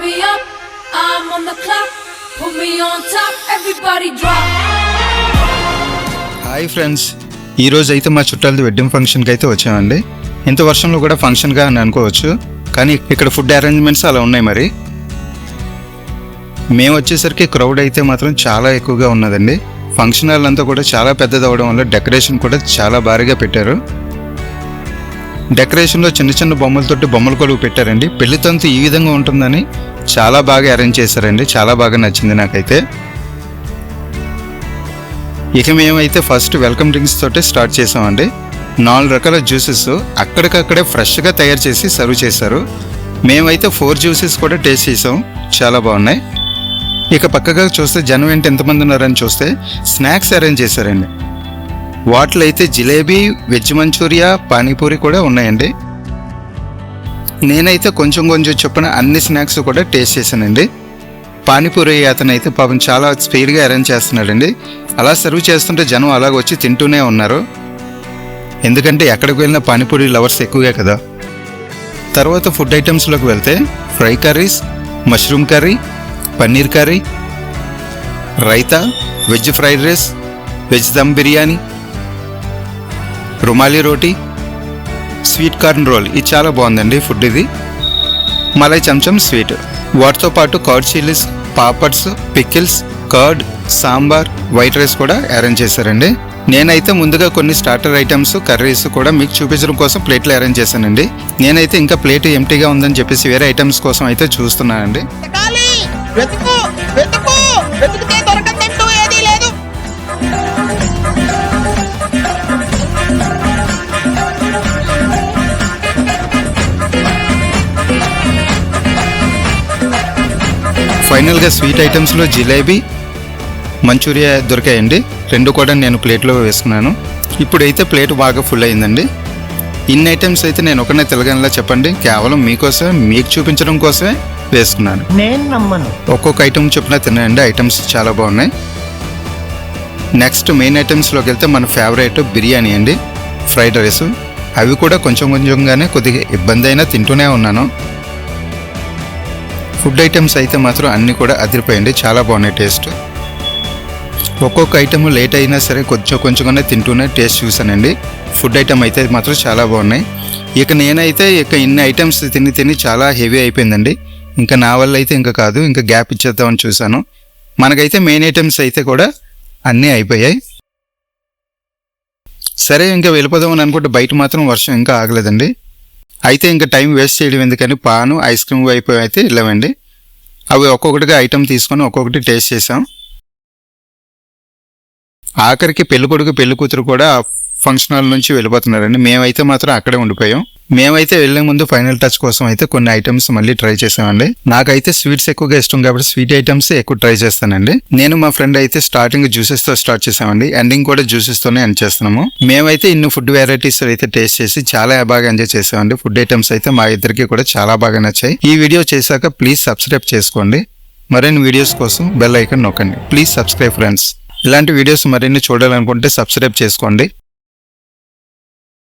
me up, I'm on the clock. Put me on top, everybody drop. Hi friends, ఈరోజు అయితే మా చుట్టాలది wedding ఫంక్షన్కి అయితే వచ్చామండి. ఇంత వర్షంలో కూడా ఫంక్షన్గా అని అనుకోవచ్చు, కానీ ఇక్కడ ఫుడ్ అరేంజ్మెంట్స్ అలా ఉన్నాయి. మరి మేము వచ్చేసరికి క్రౌడ్ అయితే మాత్రం చాలా ఎక్కువగా ఉన్నదండి. ఫంక్షన్ హాల్ అంతా కూడా చాలా పెద్దది అవడం వల్ల డెకరేషన్ కూడా చాలా భారీగా పెట్టారు. డెకరేషన్లో చిన్న చిన్న బొమ్మలతోటి బొమ్మల కొలువు పెట్టారండి. పెళ్లి తంతు ఈ విధంగా ఉంటుందని చాలా బాగా అరేంజ్ చేశారండి. చాలా బాగా నచ్చింది నాకైతే. ఇక మేమైతే ఫస్ట్ వెల్కమ్ డ్రింక్స్ తోటే స్టార్ట్ చేసామండి. 4 రకాల జ్యూసెస్ అక్కడికక్కడే ఫ్రెష్గా తయారు చేసి సర్వ్ చేశారు. మేమైతే 4 జ్యూసెస్ కూడా టేస్ట్ చేసాం, చాలా బాగున్నాయి. ఇక పక్కగా చూస్తే జనం ఏంటి ఎంతమంది ఉన్నారని చూస్తే స్నాక్స్ అరేంజ్ చేశారండి. వాటిలో అయితే జిలేబీ, వెజ్ మంచూరియా, పానీపూరి కూడా ఉన్నాయండి. నేనైతే కొంచెం చొప్పున అన్ని స్నాక్స్ కూడా టేస్ట్ చేశానండి. పానీపూరి అతనైతే పాపం చాలా స్పీడ్గా అరేంజ్ చేస్తున్నాడండి. అలా సర్వ్ చేస్తుంటే జనం అలాగ వచ్చి తింటూనే ఉన్నారు. ఎందుకంటే ఎక్కడికి వెళ్ళినా పానీపూరి లవర్స్ ఎక్కువే కదా. తర్వాత ఫుడ్ ఐటమ్స్లోకి వెళ్తే fry curries, mushroom curry, paneer curry, raita, veg fried rice, veg dum biryani, rumali roti, sweet corn roll, ఇది చాలా బాగుందండి ఫుడ్. ఇది మలై చంచం స్వీట్, వాటితో పాటు curd chillies, papads, pickles, curd, sambar, white rice కూడా అరేంజ్ చేశారండి. నేనైతే ముందుగా కొన్ని స్టార్టర్ ఐటమ్స్, కర్రీస్ కూడా మీకు చూపించడం కోసం ప్లేట్లు అరేంజ్ చేశానండి. నేనైతే ఇంకా ప్లేట్ ఎంటీగా ఉందని చెప్పేసి వేరే ఐటమ్స్ కోసం అయితే చూస్తున్నానండి. ఫైనల్గా స్వీట్ ఐటమ్స్లో జిలేబీ, మంచూరియా దొరికాయండి. 2 కూడా నేను ప్లేట్లో వేసుకున్నాను. ఇప్పుడైతే ప్లేట్ బాగా ఫుల్ అయిందండి. ఇన్ని ఐటమ్స్ అయితే నేను ఒకనే తెలంగాణలో చెప్పండి, కేవలం మీకోసమే, మీకు చూపించడం కోసమే వేసుకున్నాను. నేను నమ్మను. ఒక్కొక్క ఐటమ్ చొప్పున తినండి, ఐటమ్స్ చాలా బాగున్నాయి. నెక్స్ట్ మెయిన్ ఐటమ్స్లోకి వెళ్తే మన ఫేవరెట్ బిర్యానీ అండి, ఫ్రైడ్ రైస్. అవి కూడా కొంచెంగానే కొద్దిగా ఇబ్బంది అయినా తింటూనే ఉన్నాను. ఫుడ్ ఐటమ్స్ అయితే మాత్రం అన్నీ కూడా అదిరిపోయండి, చాలా బాగున్నాయి టేస్ట్. ఒక్కొక్క ఐటమ్ లేట్ అయినా సరే కొంచెంగానే తింటూనే టేస్ట్ చూసానండి. ఫుడ్ ఐటమ్ అయితే మాత్రం చాలా బాగున్నాయి. ఇక నేనైతే ఇన్ని ఐటమ్స్ తిని చాలా హెవీ అయిపోయిందండి. ఇంకా నా వల్ల అయితే ఇంకా కాదు, ఇంకా గ్యాప్ ఇచ్చేద్దామని చూశాను. మనకైతే మెయిన్ ఐటమ్స్ అయితే కూడా అన్నీ అయిపోయాయి. సరే ఇంకా వెళ్ళిపోదామని అనుకుంటే బయట మాత్రం వర్షం ఇంకా ఆగలేదండి. అయితే ఇంకా టైం వేస్ట్ చేయడం ఎందుకని పాను, ఐస్ క్రీమ్ వైపు అయితే వెళ్ళామండి. అవి ఒక్కొక్కటిగా ఐటమ్ తీసుకొని ఒక్కొక్కటి టేస్ట్ చేసాం. ఆఖరికి పెళ్లి కొడుకు పెళ్లి కూతురు కూడా ఫంక్షన్ హాల్ నుంచి వెళ్ళిపోతున్నారండి. మేమైతే మాత్రం అక్కడే ఉండిపోయాం. మేమైతే వెళ్లే ముందు ఫైనల్ టచ్ కోసం అయితే కొన్ని ఐటమ్స్ మళ్ళీ ట్రై చేసామండి. నాకైతే స్వీట్స్ ఎక్కువగా ఇష్టం కాబట్టి స్వీట్ ఐటమ్స్ ఎక్కువ ట్రై చేస్తానండి. నేను మా ఫ్రెండ్ అయితే స్టార్టింగ్ జ్యూసెస్ తో స్టార్ట్ చేసామండి, ఎండింగ్ కూడా జ్యూసెస్ తోనే ఎండ్ చేస్తున్నాము. మేమైతే ఇన్ని ఫుడ్ వెరైటీస్ అయితే టేస్ట్ చేసి చాలా బాగా ఎంజాయ్ చేసామండి. ఫుడ్ ఐటమ్స్ అయితే మా ఇద్దరికి కూడా చాలా బాగా నచ్చాయి. ఈ వీడియో చేశాక ప్లీజ్ సబ్స్క్రైబ్ చేసుకోండి. మరిన్ని వీడియోస్ కోసం బెల్ ఐకాన్ నొక్కండి. Please subscribe friends. ఇలాంటి వీడియోస్ మరిన్ని చూడాలనుకుంటే సబ్స్క్రైబ్ చేసుకోండి.